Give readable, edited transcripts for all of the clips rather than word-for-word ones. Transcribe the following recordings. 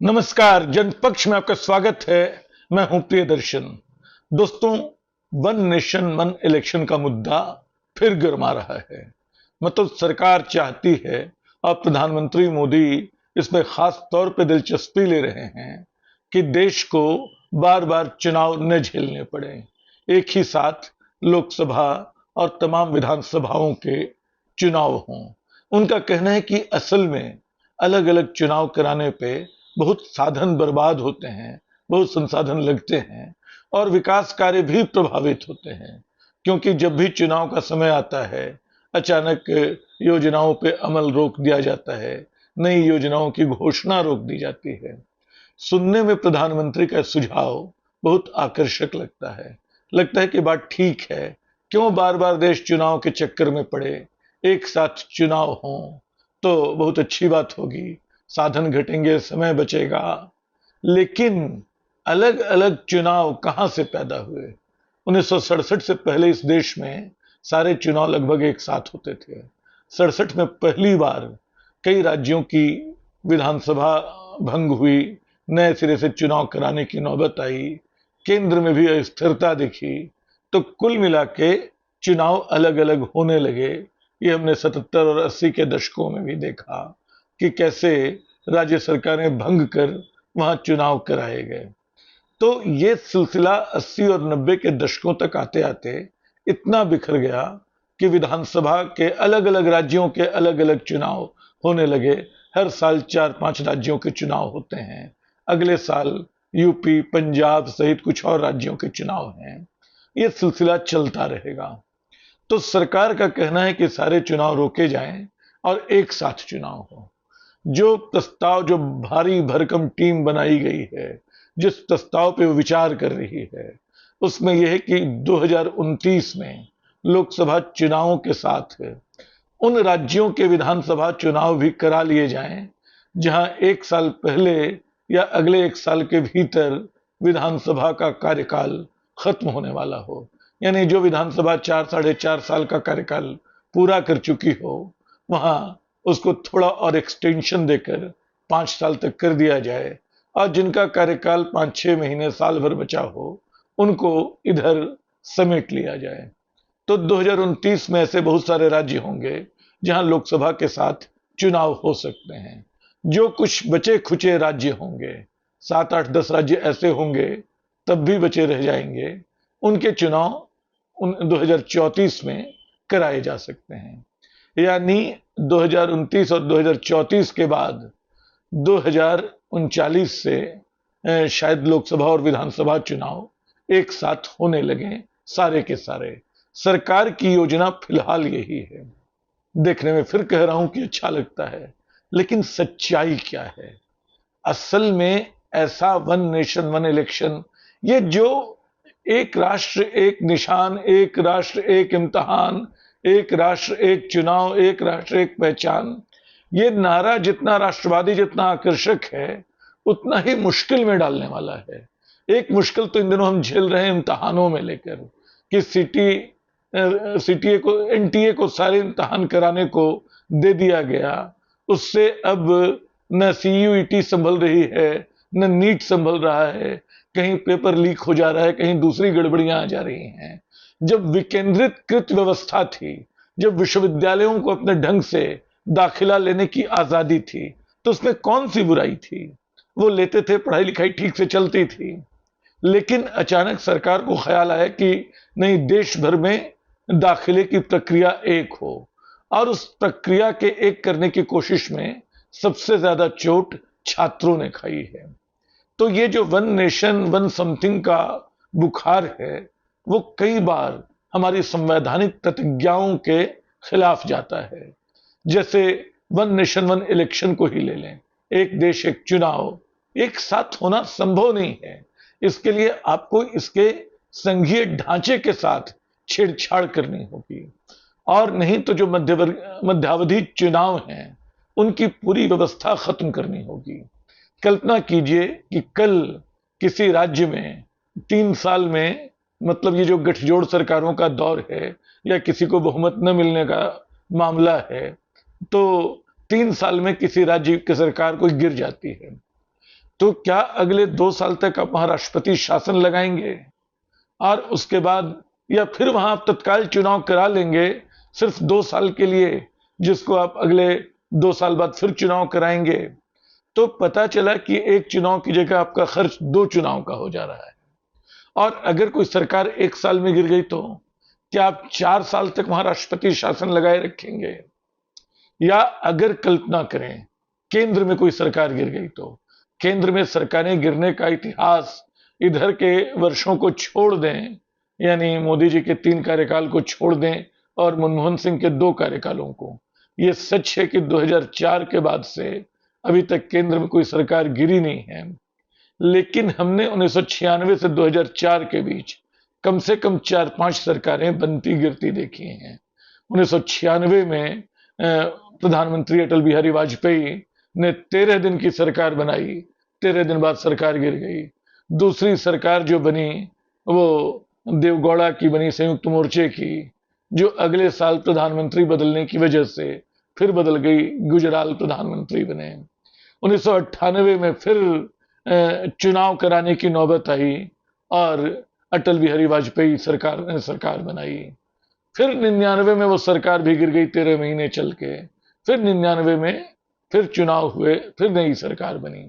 नमस्कार, जनपक्ष में आपका स्वागत है। मैं हूं प्रियदर्शन। दोस्तों, वन नेशन वन इलेक्शन का मुद्दा फिर गरमा रहा है। मतलब सरकार चाहती है और प्रधानमंत्री मोदी इसमें खास तौर पे दिलचस्पी ले रहे हैं कि देश को बार बार चुनाव न झेलने पड़े। एक ही साथ लोकसभा और तमाम विधानसभाओं के चुनाव हों। उनका कहना है कि असल में अलग अलग चुनाव कराने पे बहुत साधन बर्बाद होते हैं, बहुत संसाधन लगते हैं और विकास कार्य भी प्रभावित होते हैं। क्योंकि जब भी चुनाव का समय आता है, अचानक योजनाओं पे अमल रोक दिया जाता है, नई योजनाओं की घोषणा रोक दी जाती है। सुनने में प्रधानमंत्री का सुझाव बहुत आकर्षक लगता है कि बात ठीक है, क्यों बार बार देश चुनाव के चक्कर में पड़े। एक साथ चुनाव हो तो बहुत अच्छी बात होगी, साधन घटेंगे, समय बचेगा। लेकिन अलग अलग चुनाव कहां से पैदा हुए? 1967 से पहले इस देश में सारे चुनाव लगभग एक साथ होते थे। 67 में पहली बार कई राज्यों की विधानसभा भंग हुई, नए सिरे से चुनाव कराने की नौबत आई, केंद्र में भी अस्थिरता दिखी, तो कुल मिला के चुनाव अलग अलग होने लगे। ये हमने 77 और 80 के दशकों में भी देखा कि कैसे राज्य सरकारें भंग कर वहां चुनाव कराए गए। तो ये सिलसिला 80 और 90 के दशकों तक आते आते इतना बिखर गया कि विधानसभा के अलग अलग राज्यों के अलग अलग चुनाव होने लगे। हर साल 4-5 राज्यों के चुनाव होते हैं। अगले साल यूपी, पंजाब सहित कुछ और राज्यों के चुनाव हैं। ये सिलसिला चलता रहेगा। तो सरकार का कहना है कि सारे चुनाव रोके जाएं और एक साथ चुनाव हो। जो भारी भरकम टीम बनाई गई है, जिस प्रस्ताव पे वो विचार कर रही है, उसमें यह है कि 2029 में लोकसभा चुनावों के साथ उन राज्यों के विधानसभा चुनाव भी करा लिए जाएं जहां एक साल पहले या अगले एक साल के भीतर विधानसभा का कार्यकाल खत्म होने वाला हो। यानी जो विधानसभा 4-4.5 साल का कार्यकाल पूरा कर चुकी हो, वहां उसको थोड़ा और एक्सटेंशन देकर 5 साल तक कर दिया जाए और जिनका कार्यकाल 5-6 महीने साल भर बचा हो, उनको इधर समेट लिया जाए। तो 2029 में ऐसे बहुत सारे राज्य होंगे जहां लोकसभा के साथ चुनाव हो सकते हैं। जो कुछ बचे खुचे राज्य होंगे, 7-8-10 राज्य ऐसे होंगे, तब भी बचे रह जाएंगे, उनके चुनाव 2034 में कराए जा सकते हैं। यानी 2029 और 2034 के बाद 2039 से शायद लोकसभा और विधानसभा चुनाव एक साथ होने लगे, सारे के सारे। सरकार की योजना फिलहाल यही है। देखने में फिर कह रहा हूं कि अच्छा लगता है, लेकिन सच्चाई क्या है? असल में ऐसा वन नेशन वन इलेक्शन, ये जो एक राष्ट्र एक निशान, एक राष्ट्र एक इम्तिहान, एक राष्ट्र एक चुनाव, एक राष्ट्र एक पहचान, ये नारा जितना राष्ट्रवादी, जितना आकर्षक है, उतना ही मुश्किल में डालने वाला है। एक मुश्किल तो इन दिनों हम झेल रहे हैं इम्तिहानों में लेकर कि सीटीए को, एनटीए को सारे इम्तिहान कराने को दे दिया गया। उससे अब न सीयूईटी संभल रही है, न नीट संभल रहा है। कहीं पेपर लीक हो जा रहा है, कहीं दूसरी गड़बड़ियां आ जा रही हैं। जब विकेंद्रीकृत व्यवस्था थी, जब विश्वविद्यालयों को अपने ढंग से दाखिला लेने की आजादी थी, तो उसमें कौन सी बुराई थी? वो लेते थे, पढ़ाई लिखाई ठीक से चलती थी। लेकिन अचानक सरकार को ख्याल आया कि नहीं, देश भर में दाखिले की प्रक्रिया एक हो, और उस प्रक्रिया के एक करने की कोशिश में सबसे ज्यादा चोट छात्रों ने खाई है। तो ये जो वन नेशन वन समथिंग का बुखार है, वो कई बार हमारी संवैधानिक प्रतिज्ञाओं के खिलाफ जाता है। जैसे वन नेशन वन इलेक्शन को ही ले लें, एक देश एक चुनाव एक साथ होना संभव नहीं है। इसके लिए आपको इसके संघीय ढांचे के साथ छेड़छाड़ करनी होगी, और नहीं तो जो मध्यावधि चुनाव हैं, उनकी पूरी व्यवस्था खत्म करनी होगी। कल्पना कीजिए कि कल किसी राज्य में 3 साल में, मतलब ये जो गठजोड़ सरकारों का दौर है या किसी को बहुमत न मिलने का मामला है, तो 3 साल में किसी राज्य की सरकार कोई गिर जाती है, तो क्या अगले 2 साल तक आप वहां राष्ट्रपति शासन लगाएंगे और उसके बाद, या फिर वहां आप तत्काल चुनाव करा लेंगे सिर्फ 2 साल के लिए, जिसको आप अगले 2 साल बाद फिर चुनाव कराएंगे? तो पता चला कि एक चुनाव की जगह आपका खर्च 2 चुनाव का हो जा रहा है। और अगर कोई सरकार 1 साल में गिर गई तो क्या आप 4 साल तक वहां राष्ट्रपति शासन लगाए रखेंगे? या अगर कल्पना करें केंद्र में कोई सरकार गिर गई तो केंद्र में सरकारें गिरने का इतिहास इधर के वर्षों को छोड़ दें, यानी मोदी जी के 3 कार्यकाल को छोड़ दें और मनमोहन सिंह के 2 कार्यकालों को, ये सच है कि 2004 के बाद से अभी तक केंद्र में कोई सरकार गिरी नहीं है। लेकिन हमने 1996 से 2004 के बीच कम से कम 4-5 सरकारें बनती गिरती देखी हैं। 1996 में प्रधानमंत्री अटल बिहारी वाजपेयी ने 13 दिन की सरकार बनाई, 13 दिन बाद सरकार गिर गई। दूसरी सरकार जो बनी वो देवगौड़ा की बनी, संयुक्त मोर्चे की, जो अगले साल प्रधानमंत्री बदलने की वजह से फिर बदल गई, गुजराल प्रधानमंत्री बने। 1998 में फिर चुनाव कराने की नौबत आई और अटल बिहारी वाजपेयी सरकार ने सरकार बनाई। फिर 99 में वो सरकार भी गिर गई 13 महीने चल के। फिर 99 में फिर चुनाव हुए, फिर नई सरकार बनी।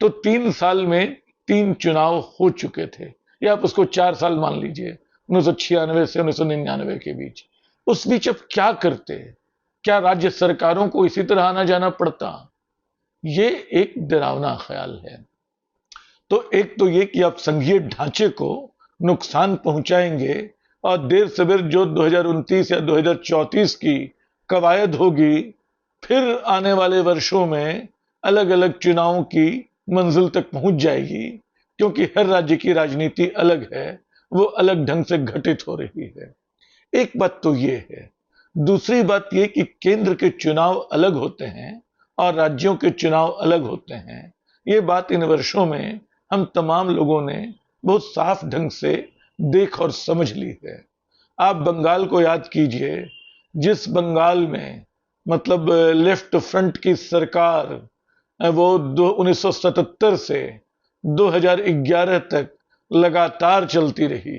तो 3 साल में 3 चुनाव हो चुके थे, या आप उसको 4 साल मान लीजिए, 1996 से 1999 के बीच। उस बीच अब क्या करते? क्या राज्य सरकारों को इसी तरह आना जाना पड़ता? ये एक डरावना ख्याल है। तो एक तो ये कि आप संघीय ढांचे को नुकसान पहुंचाएंगे और देर सवेर जो 2029 या 2034 की कवायद होगी, फिर आने वाले वर्षों में अलग अलग चुनावों की मंजिल तक पहुंच जाएगी, क्योंकि हर राज्य की राजनीति अलग है, वो अलग ढंग से घटित हो रही है। एक बात तो ये है। दूसरी बात ये कि केंद्र के चुनाव अलग होते हैं और राज्यों के चुनाव अलग होते हैं। ये बात इन वर्षों में हम तमाम लोगों ने बहुत साफ ढंग से देख और समझ ली है। आप बंगाल को याद कीजिए, जिस बंगाल में मतलब लेफ्ट फ्रंट की सरकार वो 1977 से 2011 तक लगातार चलती रही,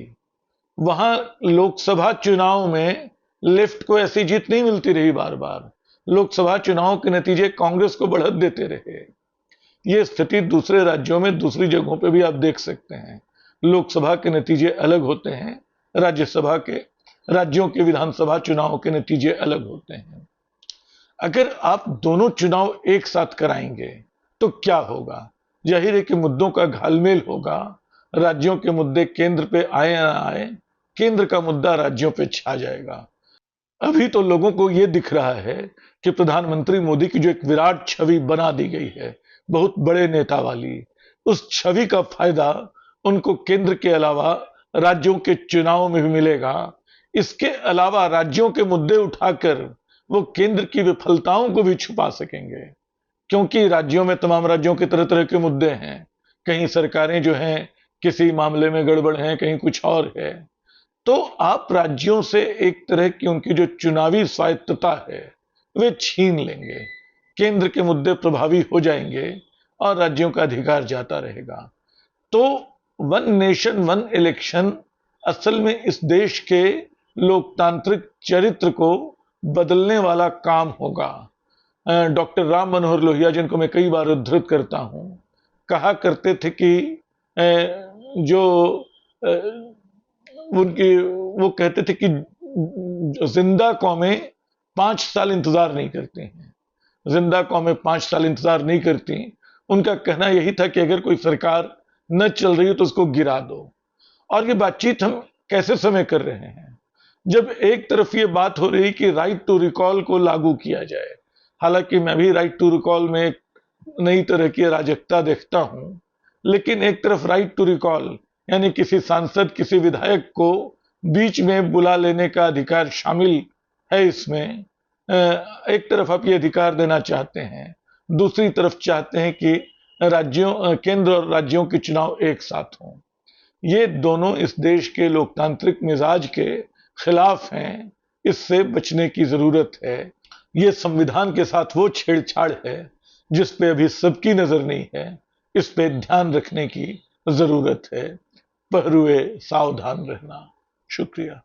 वहां लोकसभा चुनाव में लेफ्ट को ऐसी जीत नहीं मिलती रही। बार बार लोकसभा चुनाव के नतीजे कांग्रेस को बढ़त देते रहे। ये स्थिति दूसरे राज्यों में दूसरी जगहों पे भी आप देख सकते हैं। लोकसभा के नतीजे अलग होते हैं, राज्यसभा के, राज्यों के विधानसभा चुनाव के नतीजे अलग होते हैं। अगर आप दोनों चुनाव एक साथ कराएंगे तो क्या होगा? जाहिर है कि मुद्दों का घालमेल होगा। राज्यों के मुद्दे केंद्र पे आए ना आए, केंद्र का मुद्दा राज्यों पे छा जाएगा। अभी तो लोगों को यह दिख रहा है कि प्रधानमंत्री मोदी की जो एक विराट छवि बना दी गई है, बहुत बड़े नेता वाली, उस छवि का फायदा उनको केंद्र के अलावा राज्यों के चुनाव में भी मिलेगा। इसके अलावा राज्यों के मुद्दे उठाकर वो केंद्र की विफलताओं को भी छुपा सकेंगे, क्योंकि राज्यों में, तमाम राज्यों के तरह तरह के मुद्दे हैं। कहीं सरकारें जो हैं किसी मामले में गड़बड़ हैं, कहीं कुछ और है। तो आप राज्यों से एक तरह की उनकी जो चुनावी स्वायत्तता है वे छीन लेंगे, केंद्र के मुद्दे प्रभावी हो जाएंगे और राज्यों का अधिकार जाता रहेगा। तो वन नेशन वन इलेक्शन असल में इस देश के लोकतांत्रिक चरित्र को बदलने वाला काम होगा। डॉक्टर राम मनोहर लोहिया, जिनको मैं कई बार उद्धृत करता हूं, कहा करते थे कि जो उनकी, वो कहते थे कि जिंदा कौमें 5 साल इंतजार नहीं करती हैं, जिंदा कौमें 5 साल इंतजार नहीं करती। उनका कहना यही था कि अगर कोई सरकार न चल रही हो तो उसको गिरा दो। और ये बातचीत हम कैसे समय कर रहे हैं, जब एक तरफ ये बात हो रही कि राइट टू रिकॉल को लागू किया जाए। हालांकि मैं भी राइट टू रिकॉल में एक नई तरह की अराजकता देखता हूं, लेकिन एक तरफ राइट टू रिकॉल यानी किसी सांसद, किसी विधायक को बीच में बुला लेने का अधिकार शामिल है इसमें। एक तरफ आप ये अधिकार देना चाहते हैं, दूसरी तरफ चाहते हैं कि राज्यों, केंद्र और राज्यों के चुनाव एक साथ हों। ये दोनों इस देश के लोकतांत्रिक मिजाज के खिलाफ हैं, इससे बचने की जरूरत है। ये संविधान के साथ वो छेड़छाड़ है जिस पे अभी सबकी नजर नहीं है, इस पे ध्यान रखने की जरूरत है। पहरुए सावधान रहना। शुक्रिया।